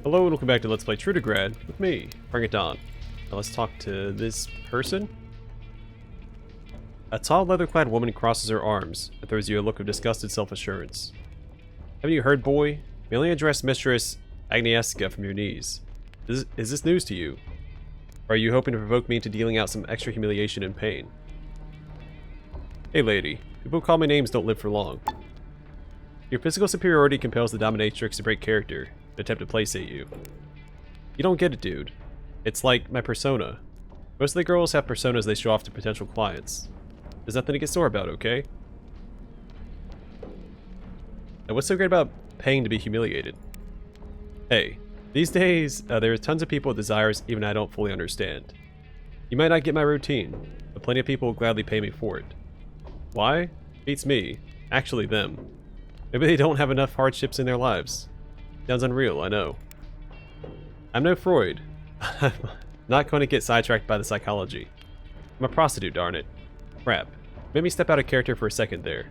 Hello and welcome back to Let's Play Trudograd with me, BringItDon. Now let's talk to this person. A tall leather-clad woman crosses her arms and throws you a look of disgusted self-assurance. Haven't you heard, boy? We only addressed Mistress Agnieszka from your knees. Is this news to you? Or are you hoping to provoke me into dealing out some extra humiliation and pain? Hey lady, people who call me names don't live for long. Your physical superiority compels the dominatrix to break character and attempt to placate you. You don't get it, dude. It's like my persona. Most of the girls have personas they show off to potential clients. There's nothing to get sore about, okay? And what's so great about paying to be humiliated? Hey, these days, there are tons of people with desires even I don't fully understand. You might not get my routine, but plenty of people will gladly pay me for it. Why? Beats me. Actually them. Maybe they don't have enough hardships in their lives. Sounds unreal, I know. I'm no Freud. I'm not going to get sidetracked by the psychology. I'm a prostitute, darn it. Crap. Made me step out of character for a second there.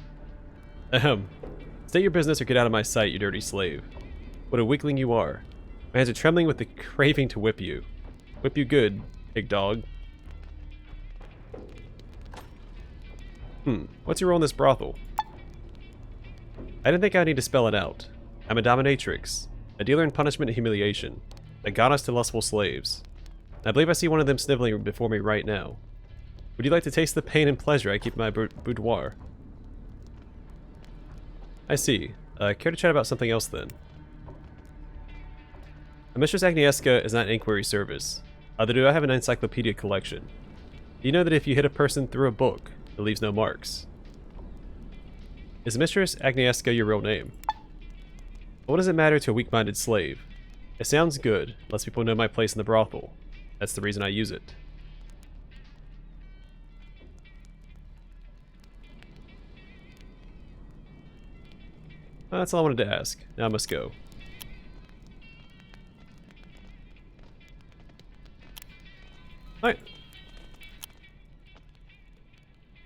State your business or get out of my sight, you dirty slave. What a weakling you are. My hands are trembling with the craving to whip you. Whip you good, big dog. What's your role in this brothel? I didn't think I need to spell it out. I'm a dominatrix, a dealer in punishment and humiliation, a goddess to lustful slaves. And I believe I see one of them sniveling before me right now. Would you like to taste the pain and pleasure I keep in my boudoir? I see. Care to chat about something else then? Mistress Agnieszka is not an inquiry service, although do I have an encyclopedia collection. Do you know that if you hit a person through a book, it leaves no marks? Is Mistress Agnieszka your real name? What does it matter to a weak-minded slave? It sounds good, lets people know my place in the brothel. That's the reason I use it. Well, that's all I wanted to ask. Now I must go. Alright.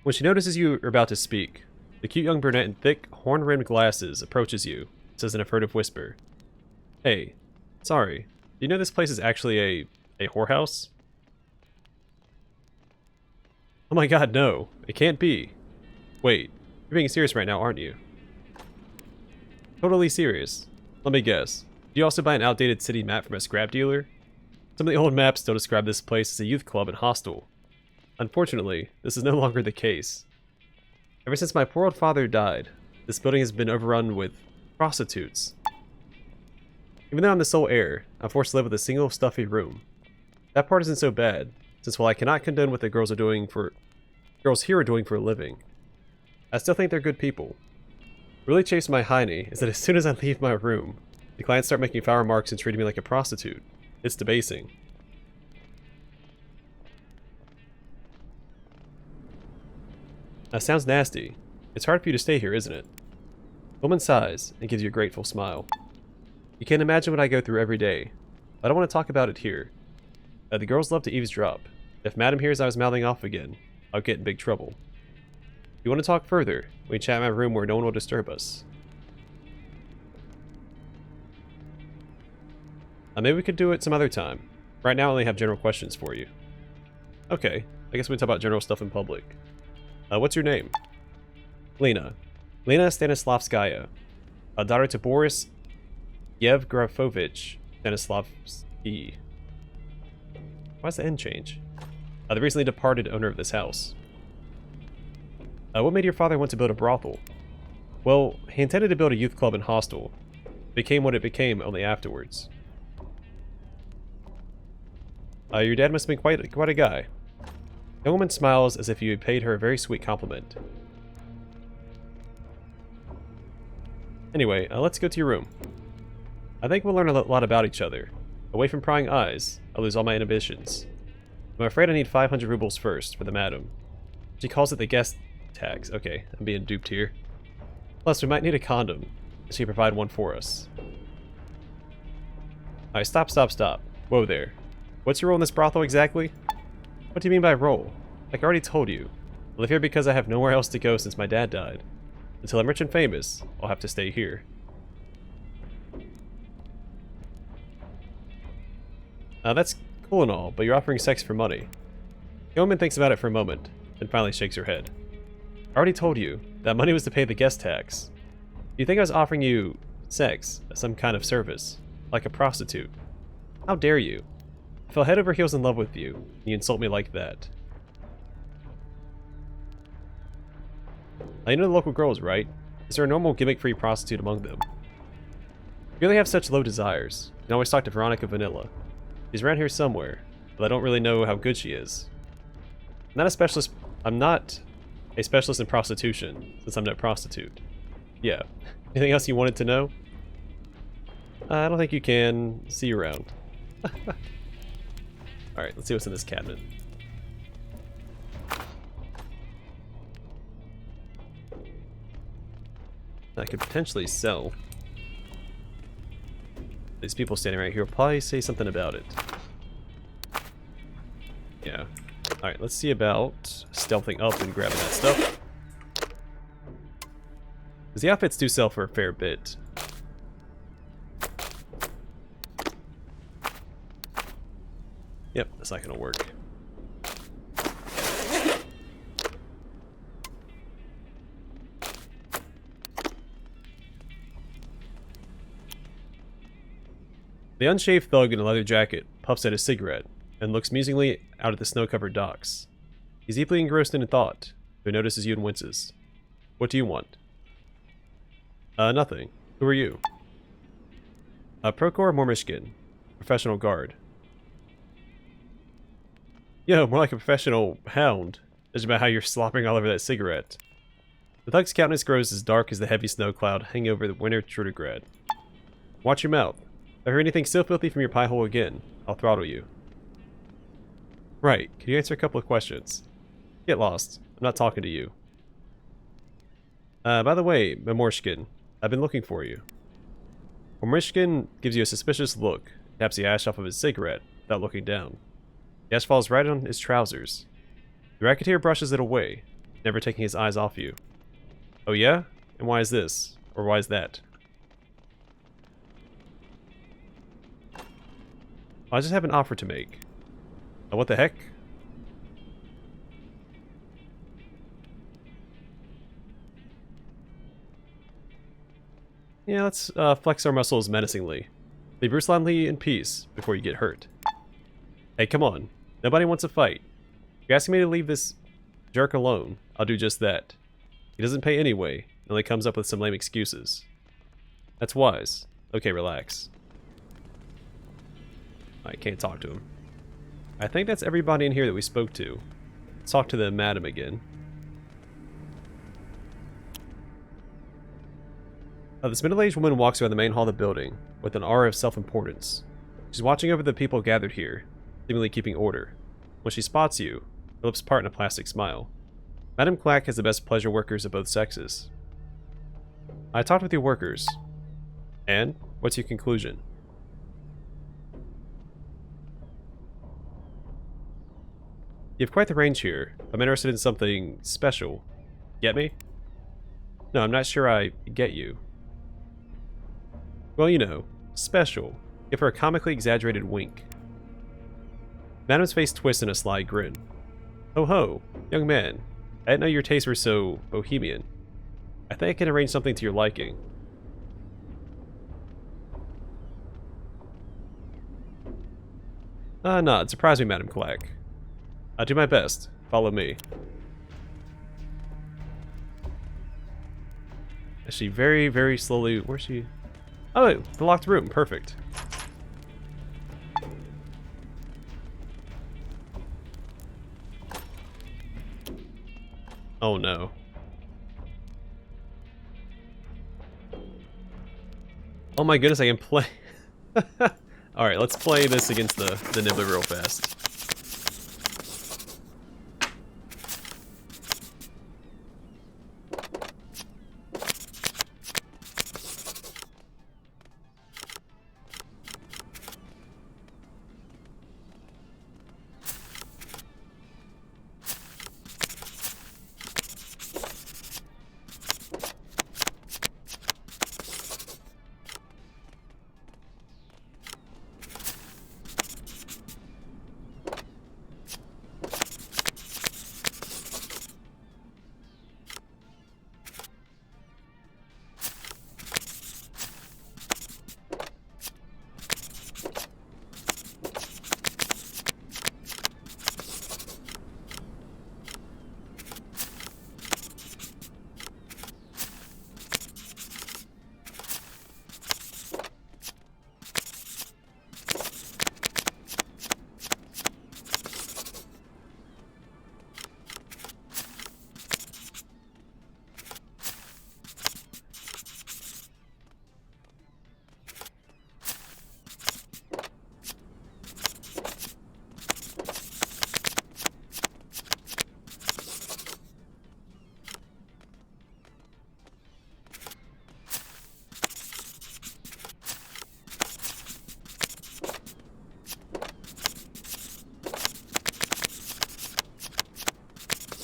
When she notices you are about to speak, the cute young brunette in thick, horn-rimmed glasses approaches you, says in a furtive whisper. Hey, sorry, do you know this place is actually a whorehouse? Oh my god, no. It can't be. Wait, you're being serious right now, aren't you? Totally serious. Let me guess. Do you also buy an outdated city map from a scrap dealer? Some of the old maps still describe this place as a youth club and hostel. Unfortunately, this is no longer the case. Ever since my poor old father died, this building has been overrun with prostitutes. Even though I'm the sole heir, I'm forced to live with a single stuffy room. That part isn't so bad, since while I cannot condone what the girls here are doing for a living, I still think they're good people. What really chafes my hiney is that as soon as I leave my room, the clients start making foul remarks and treating me like a prostitute. It's debasing. That sounds nasty. It's hard for you to stay here, isn't it? The woman sighs and gives you a grateful smile. You can't imagine what I go through every day. I don't want to talk about it here. The girls love to eavesdrop. If Madam hears I was mouthing off again, I'll get in big trouble. If you want to talk further, we can chat in my room where no one will disturb us. Maybe we could do it some other time. Right now I only have general questions for you. Okay, I guess we can talk about general stuff in public. What's your name? Lina. Lina Stanislavskaya. A daughter to Boris Yevgrafovich Stanislavsky. Why does the end change? The recently departed owner of this house. What made your father want to build a brothel? Well, he intended to build a youth club and hostel. It became what it became only afterwards. Your dad must have been quite a guy. The woman smiles as if you had paid her a very sweet compliment. Anyway, let's go to your room. I think we'll learn a lot about each other. Away from prying eyes, I'll lose all my inhibitions. I'm afraid I need 500 rubles first for the madam. She calls it the guest tax. Okay, I'm being duped here. Plus, we might need a condom. She provide one for us. Alright, stop. Whoa there. What's your role in this brothel exactly? What do you mean by role? Like I already told you, I live here because I have nowhere else to go since my dad died. Until I'm rich and famous, I'll have to stay here. That's cool and all, but you're offering sex for money. The woman thinks about it for a moment, then finally shakes her head. I already told you, that money was to pay the guest tax. You think I was offering you sex as some kind of service, like a prostitute? How dare you? I fell head over heels in love with you, and you insult me like that. Now, you know the local girls, right? Is there a normal gimmick-free prostitute among them? You really have such low desires. You can always talk to Veronica Vanilla. She's around here somewhere, but I don't really know how good she is. I'm not a specialist in prostitution, since I'm no prostitute. Yeah. Anything else you wanted to know? I don't think you can. See you around. Alright, let's see what's in this cabinet. I could potentially sell. These people standing right here will probably say something about it. Yeah. Alright, let's see about stealthing up and grabbing that stuff. Because the outfits do sell for a fair bit. Yep, that's not gonna work. The unshaved thug in a leather jacket puffs at his cigarette and looks musingly out at the snow-covered docks. He's deeply engrossed in thought, but notices you and winces. What do you want? Nothing. Who are you? Procor Mormishkin, professional guard. Yo, more like a professional hound, judging by how you're slopping all over that cigarette. The thug's countenance grows as dark as the heavy snow cloud hanging over the winter Trudograd. Watch your mouth. If I hear anything so filthy from your pie hole again, I'll throttle you. Right, can you answer a couple of questions? Get lost. I'm not talking to you. By the way, Memorshkin, I've been looking for you. Memorshkin gives you a suspicious look, taps the ash off of his cigarette without looking down. The ash falls right on his trousers. The racketeer brushes it away, never taking his eyes off you. Oh yeah? And why is this? Or why is that? I just have an offer to make. What the heck? Yeah, let's flex our muscles menacingly. Leave Ruslan Lee in peace before you get hurt. Hey, come on. Nobody wants a fight. If you're asking me to leave this jerk alone, I'll do just that. He doesn't pay anyway, and only comes up with some lame excuses. That's wise. Okay, relax. I can't talk to him. I think that's everybody in here that we spoke to. Let's talk to the madam again. This middle-aged woman walks around the main hall of the building with an aura of self-importance. She's watching over the people gathered here, seemingly keeping order. When she spots you, her lips part in a plastic smile. Madam Clack has the best pleasure workers of both sexes. I talked with your workers. And? What's your conclusion? You have quite the range here. I'm interested in something special. Get me? No, I'm not sure I get you. Well, you know, special. Give her a comically exaggerated wink. Madam's face twists in a sly grin. Ho ho, young man. I didn't know your tastes were so bohemian. I think I can arrange something to your liking. Nah, surprise me, Madam Clack. I'll do my best. Follow me. As she very, very slowly... Where's she? Oh, the locked room. Perfect. Oh no. Oh my goodness, I can play... Alright, let's play this against the Nibbler real fast.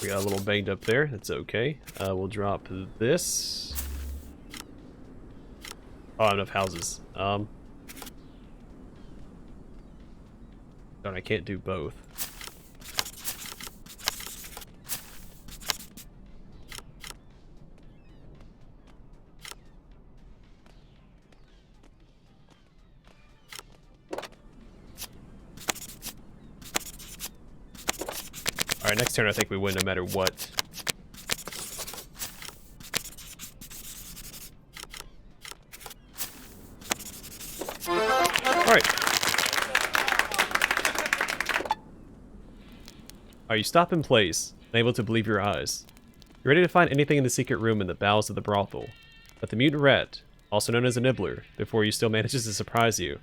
We got a little banged up there. That's okay. We'll drop this. Oh, I have enough houses. Darn, I can't do both. Alright, next turn I think we win no matter what. Alright. You stop in place, unable to believe your eyes. You're ready to find anything in the secret room in the bowels of the brothel. But the mutant rat, also known as a Nibbler, before you still manages to surprise you.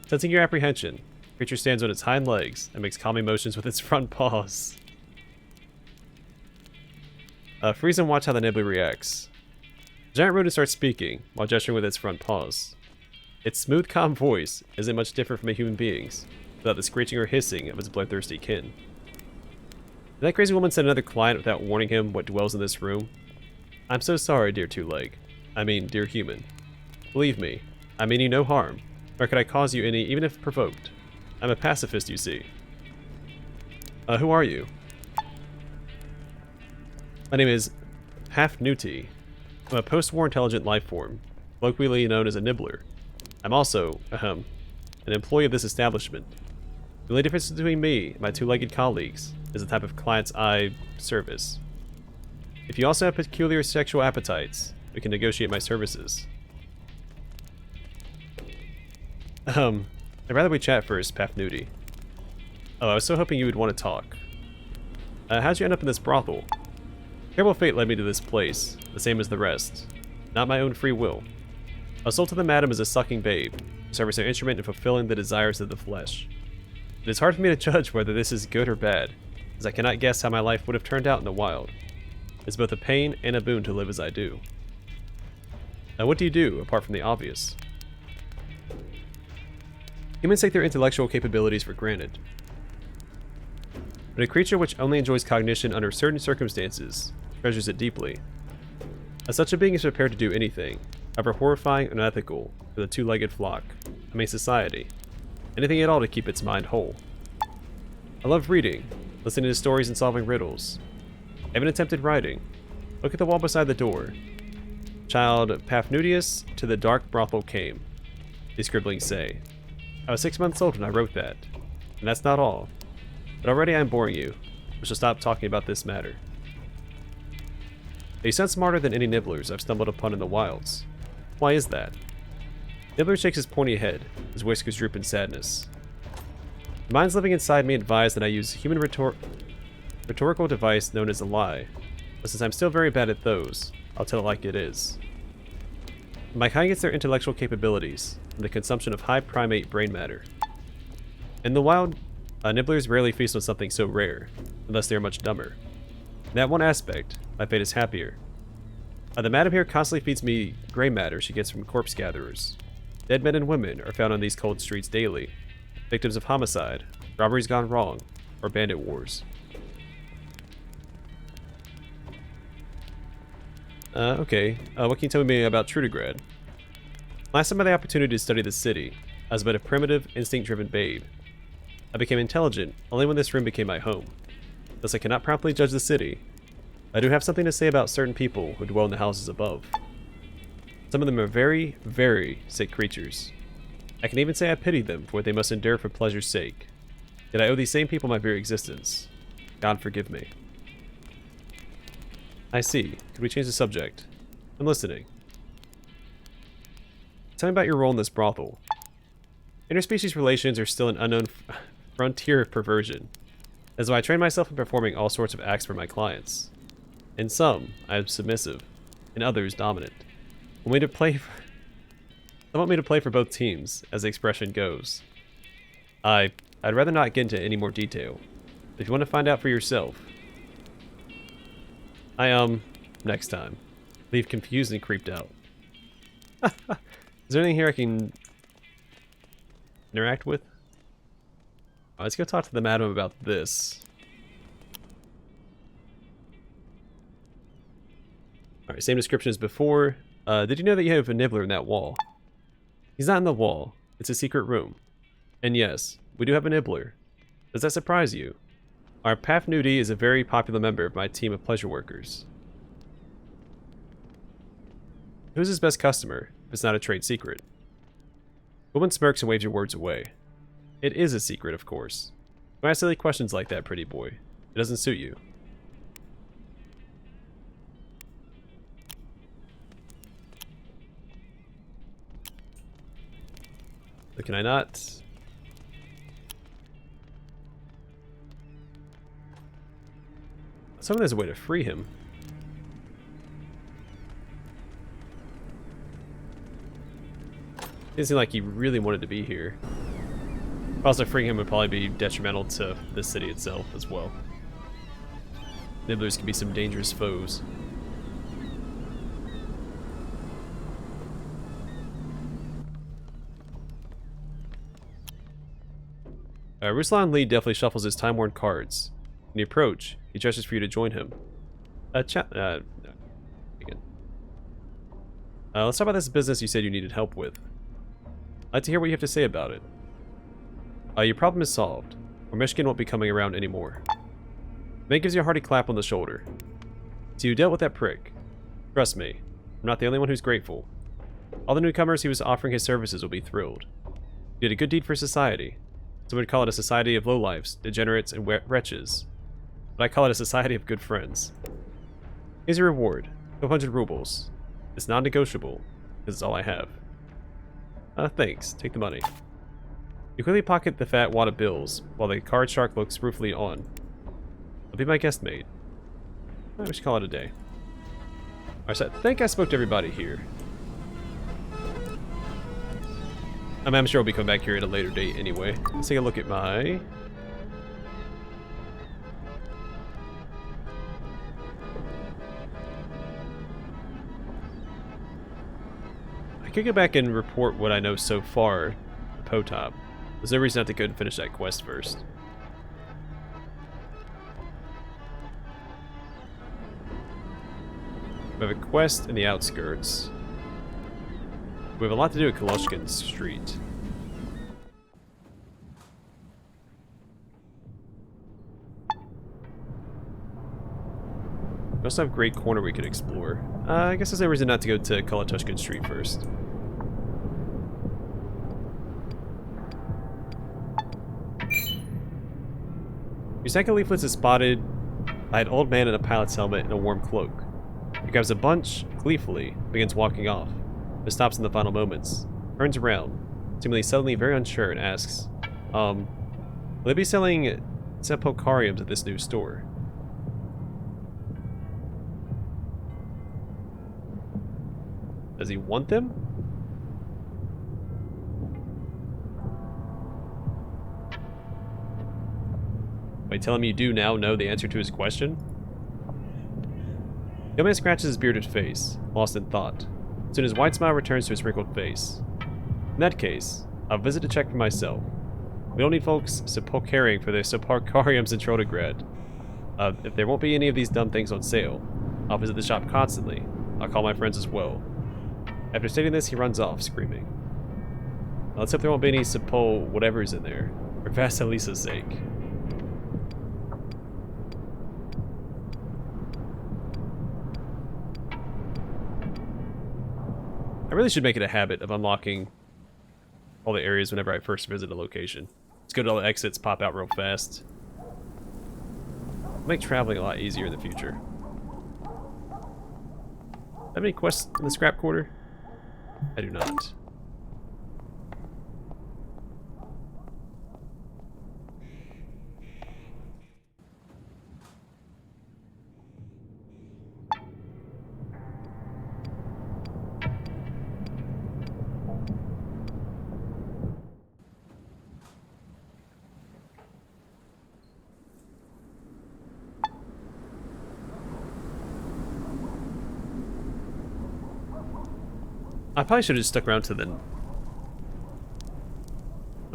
Sensing your apprehension, the creature stands on its hind legs and makes calming motions with its front paws. Freeze and watch how the Nibbler reacts. The giant rodent starts speaking, while gesturing with its front paws. Its smooth, calm voice isn't much different from a human being's, without the screeching or hissing of its bloodthirsty kin. Did that crazy woman send another client without warning him what dwells in this room? I'm so sorry, dear two-leg. I mean, dear human. Believe me, I mean you no harm, nor could I cause you any, even if provoked. I'm a pacifist, you see. Who are you? My name is Pafnuti. I'm a post-war intelligent life form, colloquially known as a Nibbler. I'm also, an employee of this establishment. The only difference between me and my two-legged colleagues is the type of client's eye service. If you also have peculiar sexual appetites, we can negotiate my services. I'd rather we chat first, Pafnuti. Oh, I was so hoping you would want to talk. How'd you end up in this brothel? Terrible fate led me to this place, the same as the rest. Not my own free will. I was sold to the madam as a sucking babe, to serve as an instrument in fulfilling the desires of the flesh. It is hard for me to judge whether this is good or bad, as I cannot guess how my life would have turned out in the wild. It's both a pain and a boon to live as I do. Now what do you do, apart from the obvious? Humans take their intellectual capabilities for granted. But a creature which only enjoys cognition under certain circumstances treasures it deeply. As such a being is prepared to do anything, however horrifying and unethical, for the two-legged flock, I mean society. Anything at all to keep its mind whole. I love reading, listening to stories and solving riddles. I even attempted writing. Look at the wall beside the door. Child Paphnutius to the dark brothel came, these scribblings say. I was 6 months old when I wrote that. And that's not all. But already I'm boring you. We shall stop talking about this matter. You sound smarter than any Nibblers I've stumbled upon in the wilds. Why is that? Nibbler shakes his pointy head, his whiskers droop in sadness. The minds living inside me advise that I use a human rhetorical device known as a lie, but since I'm still very bad at those, I'll tell it like it is. My kind gets their intellectual capabilities from the consumption of high primate brain matter. In the wild, Nibblers rarely feast on something so rare, unless they are much dumber. In that one aspect, my fate is happier. The madam here constantly feeds me gray matter she gets from corpse gatherers. Dead men and women are found on these cold streets daily, victims of homicide, robberies gone wrong, or bandit wars. Okay. What can you tell me about Trudograd? Last time I had the opportunity to study the city, I was but a primitive, instinct-driven babe. I became intelligent only when this room became my home. Thus I cannot properly judge the city. I do have something to say about certain people who dwell in the houses above. Some of them are very, very sick creatures. I can even say I pity them for what they must endure for pleasure's sake. Yet I owe these same people my very existence. God forgive me. I see. Could we change the subject? I'm listening. Tell me about your role in this brothel. Interspecies relations are still an unknown frontier of perversion. That's why I train myself in performing all sorts of acts for my clients. In some, I am submissive. In others, dominant. Some want me to play for both teams, as the expression goes. I'd rather not get into any more detail. If you want to find out for yourself. Next time. Leave confused and creeped out. Is there anything here I can interact with? Let's go talk to the madam about this. Alright, same description as before. Did you know that you have a Nibbler in that wall? He's not in the wall. It's a secret room. And yes, we do have a Nibbler. Does that surprise you? Our Path Nudie is a very popular member of my team of pleasure workers. Who's his best customer, if it's not a trade secret? Woman smirks and waves your words away. It is a secret, of course. Don't ask silly questions like that, pretty boy. It doesn't suit you. But can I not? Someone has a way to free him. Didn't seem like he really wanted to be here. Also, freeing him would probably be detrimental to the city itself as well. Nibblers can be some dangerous foes. Ruslan Lee definitely shuffles his time-worn cards. When you approach, he gestures for you to join him. Let's talk about this business you said you needed help with. I'd like to hear what you have to say about it. Your problem is solved, or Michigan won't be coming around anymore. The man gives you a hearty clap on the shoulder. So you dealt with that prick. Trust me, I'm not the only one who's grateful. All the newcomers he was offering his services will be thrilled. You did a good deed for society. Some would call it a society of lowlifes, degenerates, and wretches. But I call it a society of good friends. Here's your reward, 1,200 rubles. It's non-negotiable, because it's all I have. Thanks. Take the money. You quickly pocket the fat wad of bills, while the card shark looks ruefully on. I'll be my guest mate. We should call it a day. Alright, so I think I spoke to everybody here. I'm sure I'll be coming back here at a later date anyway. Let's take a look at my... I could go back and report what I know so far, Potop. There's no reason not to go and finish that quest first. We have a quest in the outskirts. We have a lot to do at Koloshkin Street. We also have Great Corner we could explore. I guess there's no reason not to go to Koloshkin Street first. Your second leaflet is spotted by an old man in a pilot's helmet and a warm cloak. He grabs a bunch gleefully, begins walking off, but stops in the final moments, turns around, seemingly suddenly very unsure, and asks, will they be selling sepulchariums at this new store? Does he want them? Wait, tell him you do now know the answer to his question? The old man scratches his bearded face, lost in thought. Soon his wide smile returns to his wrinkled face. In that case, I'll visit to check for myself. We don't need folks sepulcharing for their sepulchariums in Trudograd. If there won't be any of these dumb things on sale, I'll visit the shop constantly. I'll call my friends as well. After stating this, he runs off, screaming. Now, let's hope there won't be any sepul whatever's in there, for Vasilisa's sake. I really should make it a habit of unlocking all the areas whenever I first visit a location. Let's go to all the exits, pop out real fast. Make traveling a lot easier in the future. Have any quests in the scrap quarter? I do not. I probably should have just stuck around to the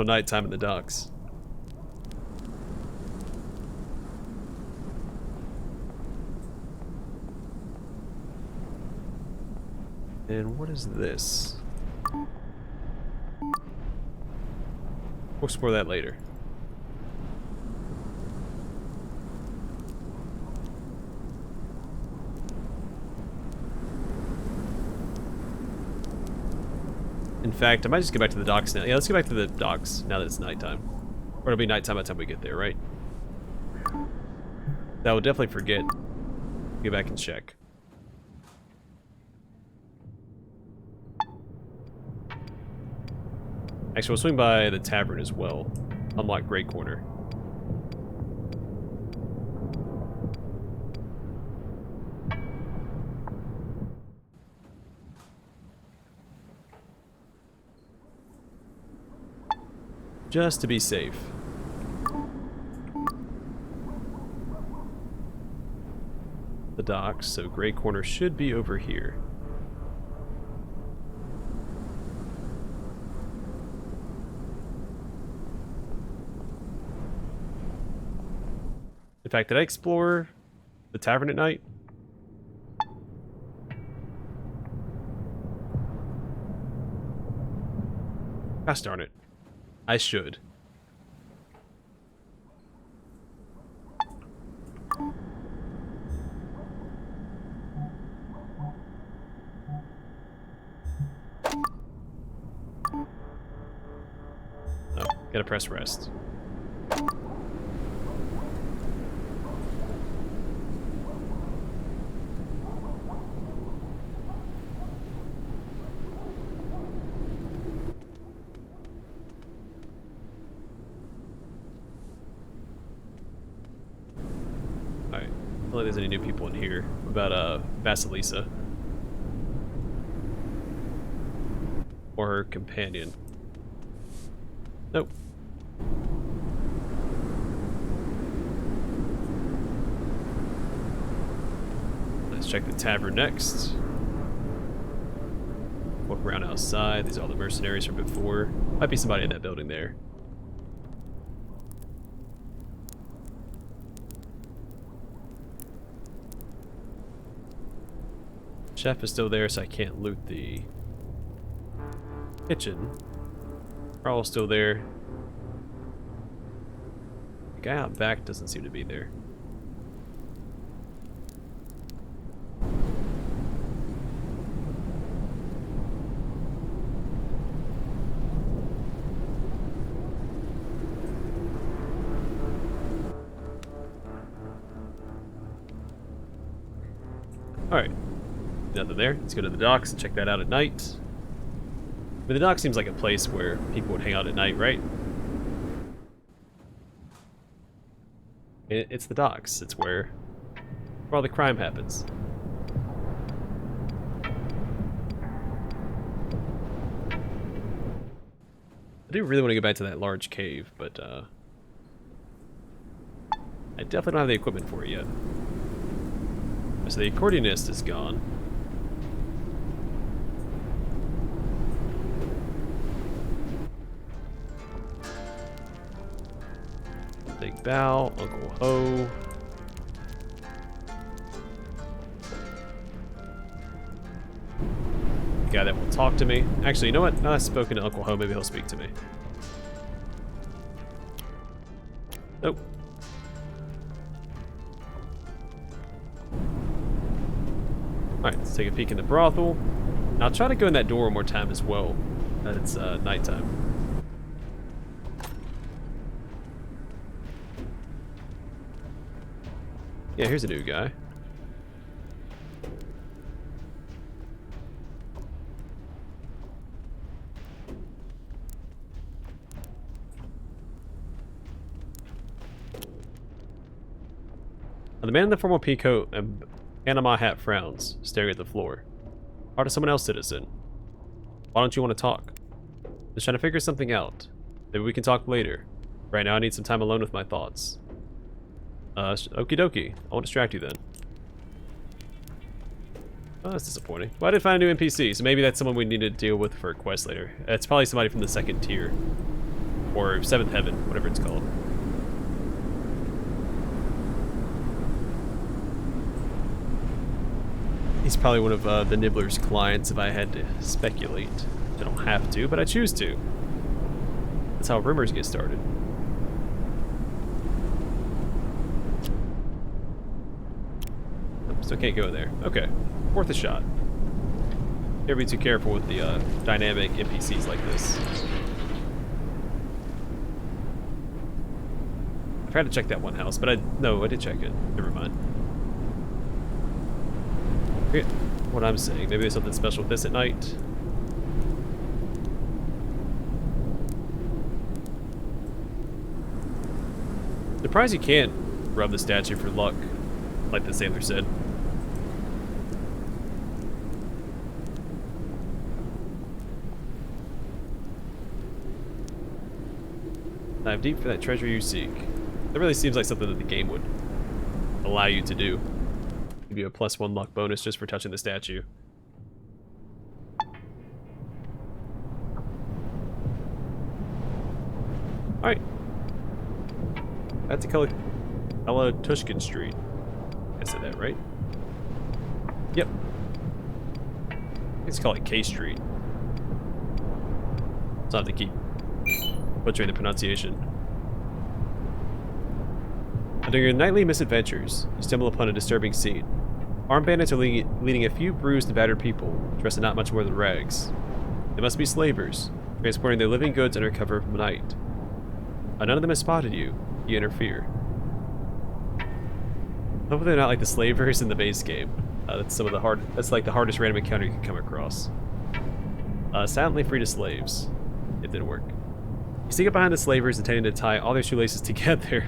nighttime in the docks. And what is this? We'll explore that later. In fact, I might just get back to the docks now. Yeah, let's get back to the docks now that it's nighttime. Or it'll be nighttime by the time we get there, right? That will definitely forget. Get back and check. Actually, we'll swing by the tavern as well. Unlock Great Corner. Just to be safe. The docks, so Great Corner should be over here. In fact, did I explore the tavern at night? Gosh darn it. I should. Oh, gotta press rest. I don't think there's any new people in here. What about Vasilisa? Or her companion? Nope. Let's check the tavern next. Walk around outside. These are all the mercenaries from before. Might be somebody in that building there. Chef is still there, so I can't loot the kitchen. Carl's still there. The guy out back doesn't seem to be there. Alright. Nothing there. Let's go to the docks and check that out at night. I mean, the dock seems like a place where people would hang out at night, right? It's the docks. It's where all the crime happens. I do really want to go back to that large cave, but I definitely don't have the equipment for it yet. So the accordionist is gone. Big Bow, Uncle Ho. The guy that will talk to me. Actually, you know what? Now I've spoken to Uncle Ho, maybe he'll speak to me. Nope. Alright, let's take a peek in the brothel. Now, I'll try to go in that door one more time as well. It's nighttime. Yeah, here's a new guy. The man in the formal pea coat and Panama hat frowns, staring at the floor. Talk to someone else, citizen. Why don't you want to talk? Just trying to figure something out. Maybe we can talk later. Right now I need some time alone with my thoughts. Okie dokie. I won't distract you then. Oh, that's disappointing. Well, I did find a new NPC, so maybe that's someone we need to deal with for a quest later. It's probably somebody from the 2nd tier. Or 7th heaven, whatever it's called. He's probably one of the Nibbler's clients if I had to speculate. I don't have to, but I choose to. That's how rumors get started. Still can't go there. Okay, worth a shot. Gotta be too careful with the dynamic NPCs like this. I tried to check that one house, but I did check it. Never mind. I forget what I'm saying. Maybe there's something special with this at night. Surprised you can't rub the statue for luck, like the sailor said. Dive deep for that treasure you seek. That really seems like something that the game would allow you to do. Give you a +1 luck bonus just for touching the statue. Alright. That's Ella Tushkin Street. I said that right? Yep. Let's call it K Street. So I have to keep butchering the pronunciation. During your nightly misadventures, you stumble upon a disturbing scene. Armed bandits are leading a few bruised and battered people, dressed in not much more than rags. They must be slavers, transporting their living goods under cover of night. None of them has spotted you. You interfere. Hopefully they're not like the slavers in the base game. That's like the hardest random encounter you can come across. Silently free to slaves. It didn't work. You sneak up behind the slavers, intending to tie all their shoelaces together.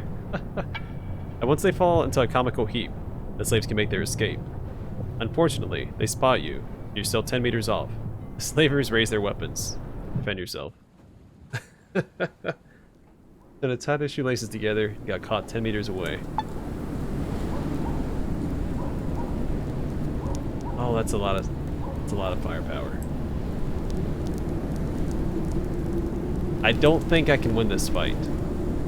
And once they fall into a comical heap, the slaves can make their escape. Unfortunately, they spot you. You're still 10 meters off. The slavers raise their weapons. Defend yourself. Then to tie their shoelaces together, you got caught 10 meters away. Oh, that's a lot of firepower. I don't think I can win this fight.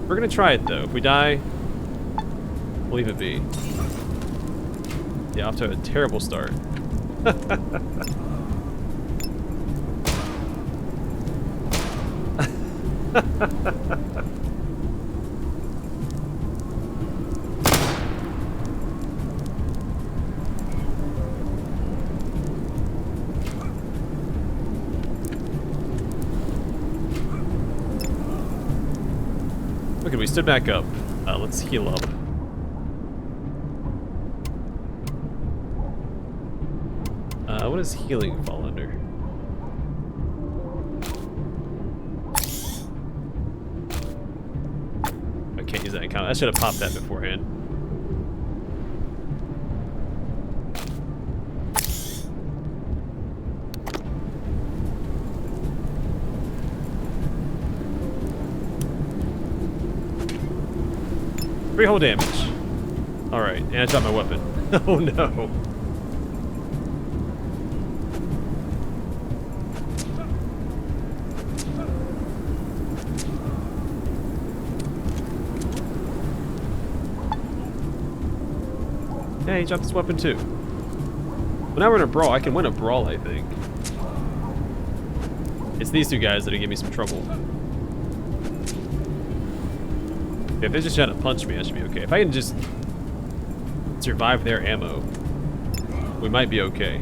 We're gonna try it though. If we die, we'll leave it be. Yeah, off to a terrible start. Okay, we stood back up. Let's heal up. What does healing fall under? I can't use that encounter. I should have popped that beforehand. Three whole damage. Alright, and I dropped my weapon. Oh no. Hey, he dropped his weapon too. But now we're in a brawl. I can win a brawl, I think. It's these two guys that are giving me some trouble. If they're just trying to punch me, that should be okay. If I can just survive their ammo, we might be okay.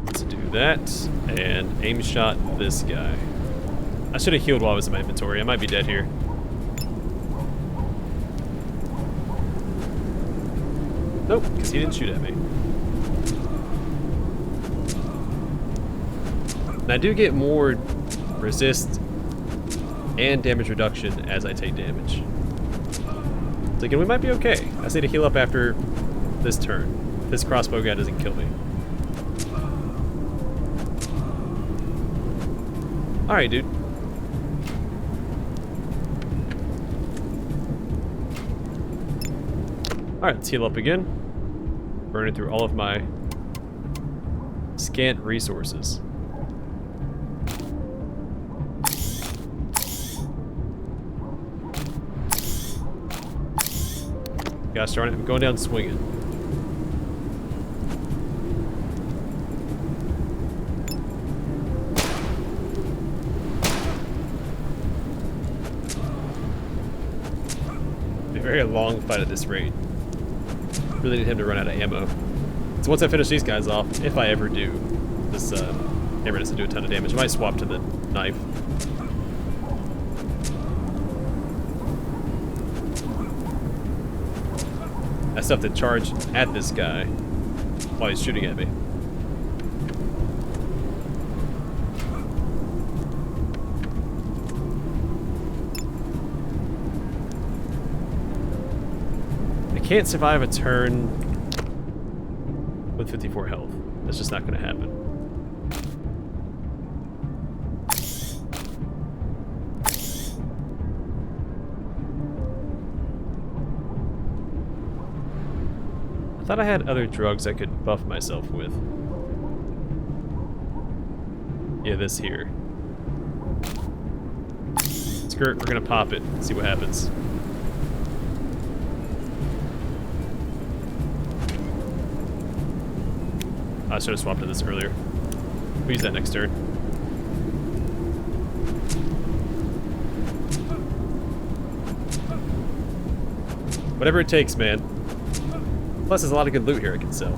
Let's do that, and aim shot this guy. I should have healed while I was in my inventory. I might be dead here. Nope, because he didn't shoot at me. And I do get more resist and damage reduction as I take damage. So again, we might be okay. I just need to heal up after this turn. This crossbow guy doesn't kill me. Alright, dude. Alright, let's heal up again. Burning through all of my scant resources. Gosh darn it, I'm going down swinging. A very long fight at this rate. Really need him to run out of ammo. So once I finish these guys off, if I ever do, this hammer doesn't do a ton of damage. I might swap to the knife. I still have to charge at this guy while he's shooting at me. I can't survive a turn with 54 health. That's just not going to happen. I thought I had other drugs I could buff myself with. Yeah, this here. Screw it, we're gonna pop it, see what happens. I should have swapped to this earlier. We'll use that next turn. Whatever it takes, man. Plus, there's a lot of good loot here I can sell.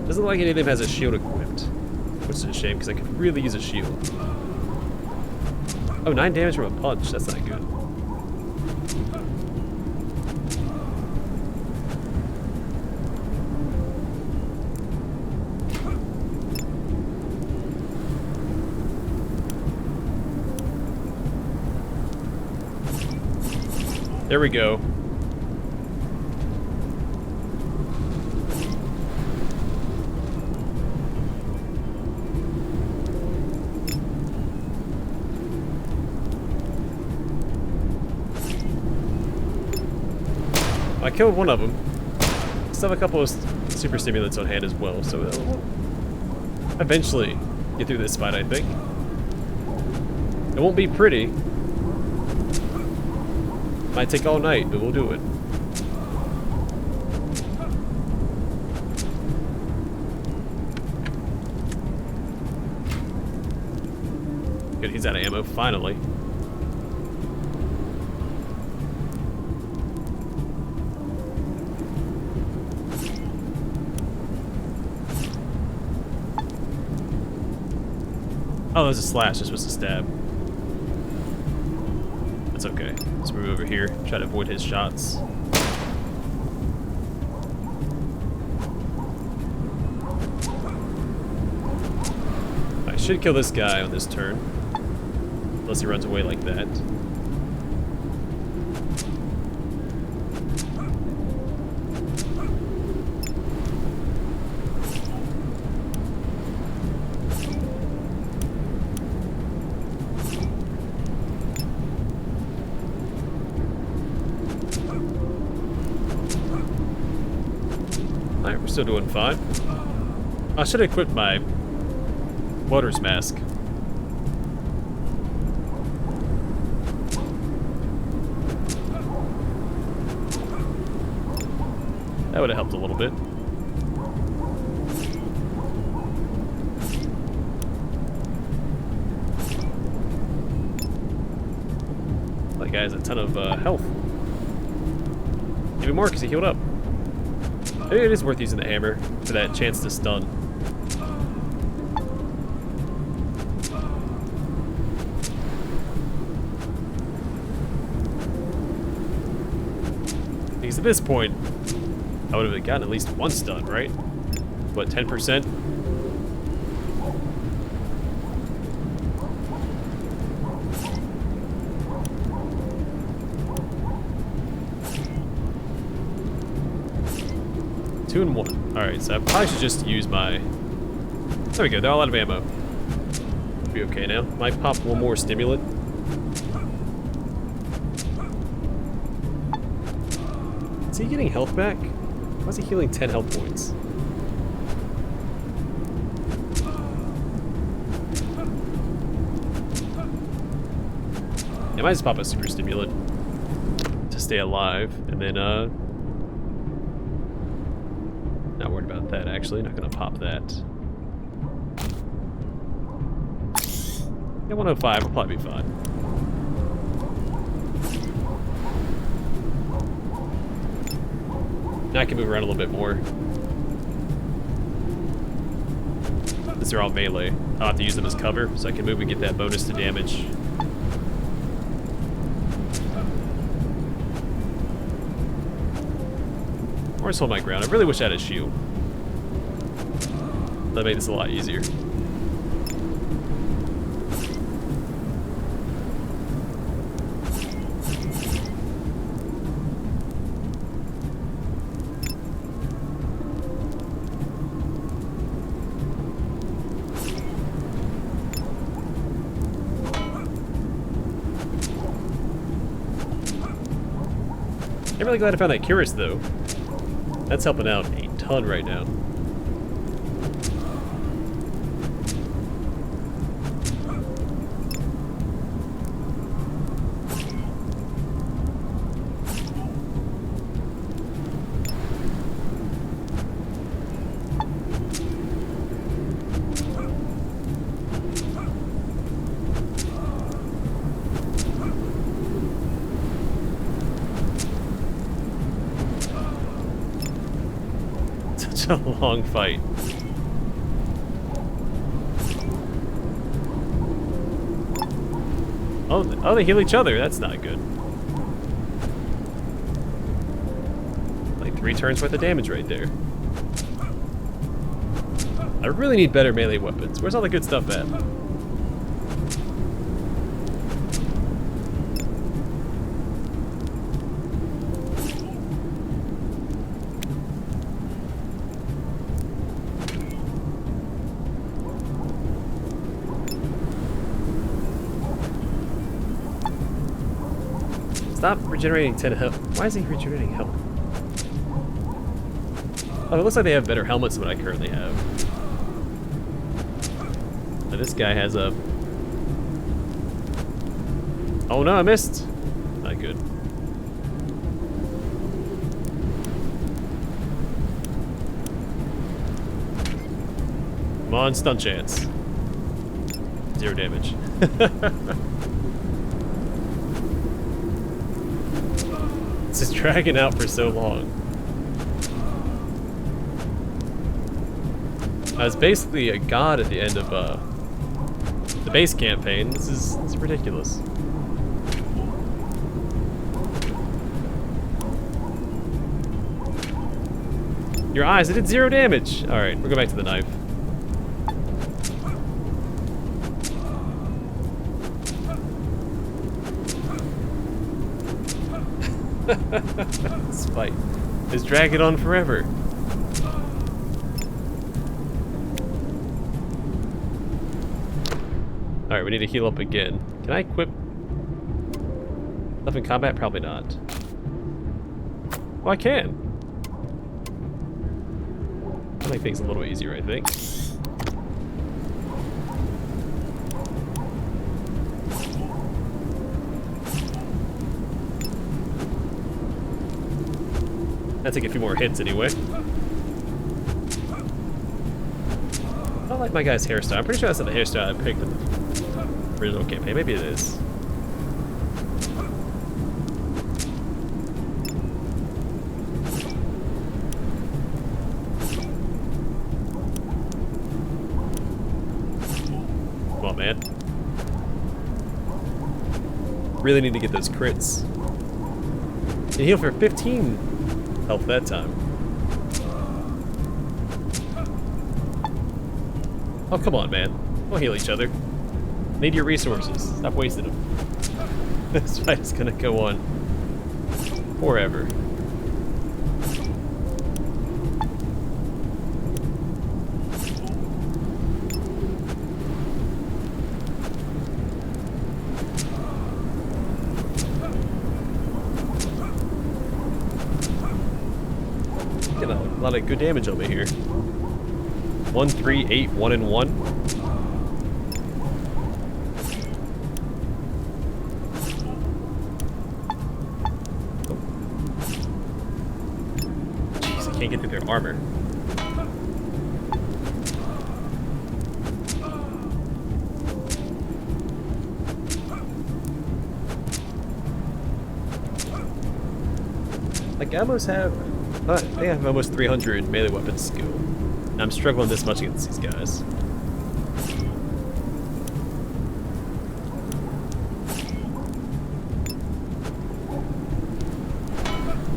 Doesn't look like any of them has a shield equipped, which is a shame because I could really use a shield. Oh, 9 damage from a punch. That's not good. There we go. I killed one of them. Still have a couple of super stimulants on hand as well, so we'll eventually get through this fight, I think. It won't be pretty. Might take all night, but we'll do it. Good, he's out of ammo, finally. Oh, there's a slash, this was a stab. That's okay. Let's move over here, try to avoid his shots. I should kill this guy on this turn. Unless he runs away like that. Alright, we're still doing fine. I should have equipped my welder's mask. That would have helped a little bit. That guy has a ton of health. Even more because he healed up. Maybe it is worth using the hammer for that chance to stun. Because at this point, I would have gotten at least one stun, right? What, 10%? Two and one. Alright, so I probably should just use my... There we go, they're all out of ammo. Be okay now. Might pop one more stimulant. Is he getting health back? Why is he healing 10 health points? I might just pop a super stimulant to stay alive, and then not worried about that actually. Not gonna pop that. Yeah, 105 will probably be fine. Now I can move around a little bit more. Since they're all melee, I'll have to use them as cover, so I can move and get that bonus to damage. Or just hold my ground. I really wish I had a shield. That made this a lot easier. I'm really glad I found that Curus, though. That's helping out a ton right now. A long fight. Oh, they heal each other. That's not good. Like 3 turns worth of damage right there. I really need better melee weapons. Where's all the good stuff at? Stop regenerating 10 health. Why is he regenerating health? Oh, it looks like they have better helmets than what I currently have. But this guy has a... Oh no, I missed! Not good. Come on, stun chance. 0 damage. This is dragging out for so long. I was basically a god at the end of the base campaign. This is ridiculous. Your eyes, it did 0 damage. All right, we'll go back to the knife. This fight is dragging on forever. Alright, we need to heal up again. Can I equip stuff in combat? Probably not. Oh, I can. That'll make things a little easier, I think. I'll take a few more hits anyway. I don't like my guy's hairstyle. I'm pretty sure that's not the hairstyle I picked in the original campaign. Maybe it is. Come on, man. Really need to get those crits. And heal for 15 health that time. Oh, come on, man. We'll heal each other. Need your resources. Stop wasting them. This fight is gonna go on forever. Getting a lot of good damage over here. 1, 3, 8, 1, and 1. can't get through their armor. Like, I almost have... I think I have almost 300 melee weapon skill. And I'm struggling this much against these guys.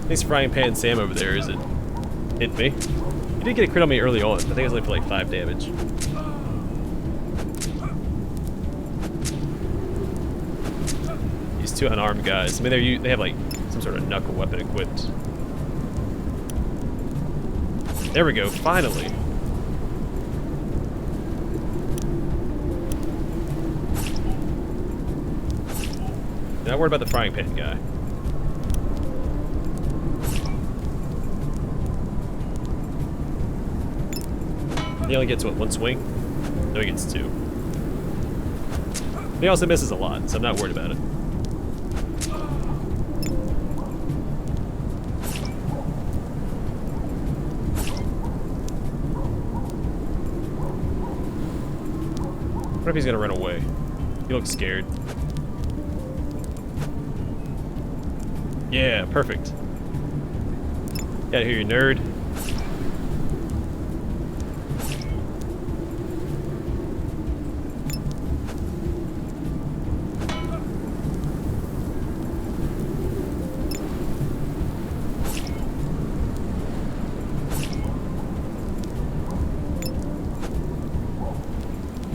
Thanks, Frying Pan Sam over there, is it? Hit me. He did get a crit on me early on. I think it was only for like 5 damage. These two unarmed guys. I mean, they have like some sort of knuckle weapon equipped. There we go, finally. Not worried about the frying pan guy. He only gets, what, 1 swing? No, he gets 2. He also misses a lot, so I'm not worried about it. What if he's gonna run away? He looks scared. Yeah, perfect. Get out of here, you nerd.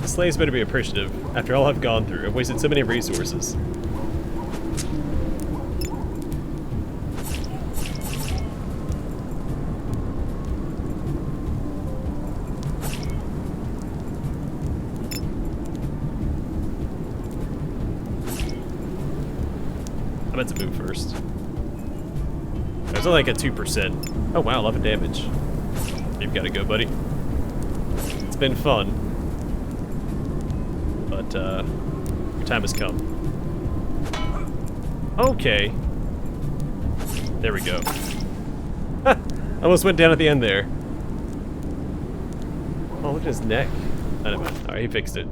The slaves better be appreciative. After all I've gone through, I've wasted so many resources. I meant to move first. There's only like a 2%. Oh wow, 11 damage. You've got to go, buddy. It's been fun. But, your time has come. Okay. There we go. Almost went down at the end there. Oh, look at his neck. I don't know. Alright, he fixed it.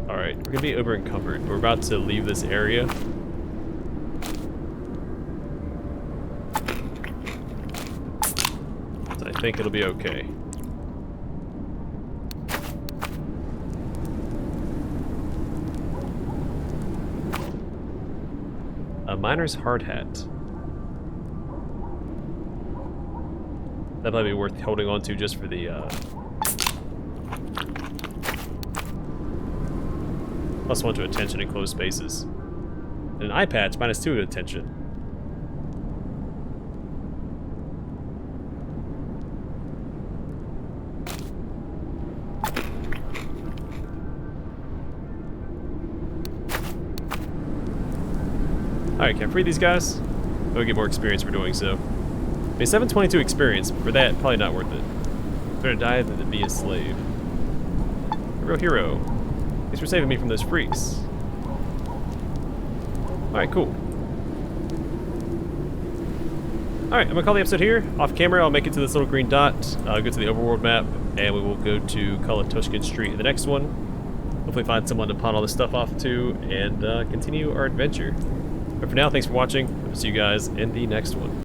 Alright, we're gonna be over encumbered. We're about to leave this area. So I think it'll be okay. A miner's hard hat. That might be worth holding on to just for the, +1 to attention in closed spaces. And an eye patch, -2 to attention. Alright, can I free these guys? We'll get more experience for doing so. I mean, 722 experience, but for that, probably not worth it. Better die than to be a slave. A real hero. Thanks for saving me from those freaks. Alright, cool. Alright, I'm gonna call the episode here. Off camera, I'll make it to this little green dot, go to the overworld map, and we will go to call it Tushkin Street in the next one. Hopefully find someone to pawn all this stuff off to, and continue our adventure. But for now, thanks for watching. I'll see you guys in the next one.